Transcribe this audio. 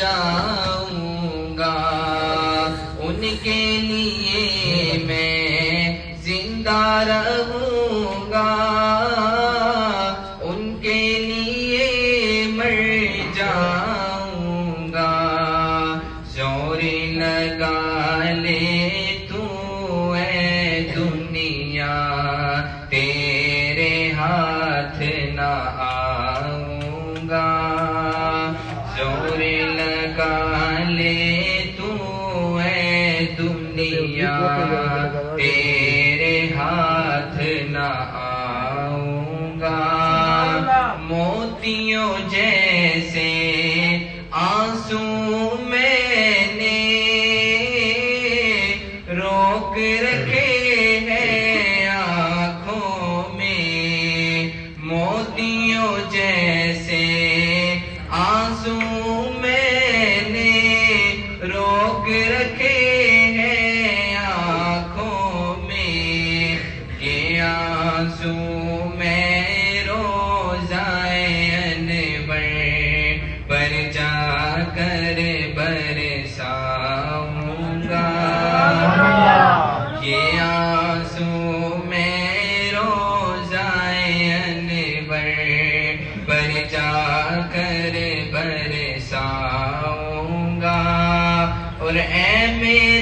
جاؤں گا، ان کے لیے میں زندہ رہوں گا، ان کے لیے مر جاؤں گا۔ زور لگا لے تو اے دنیا، تیرے ہاتھ نہ آؤں گا۔ زور لگا لے تو اے دنیا، تیرے ہاتھ نہ آؤں گا۔ موتیوں جیسے آنسو میں نے روک رکھے ہیں آنکھوں میں، موتیوں جیسے آنسو میں نے روک رکھے ہیں آنکھوں میں، یہ آنسو میں روزائے انور پر جا کر برساؤں گا، یہ آنسو میں روزائے انور پر جا کر برساؤں گا۔ اور اے میرے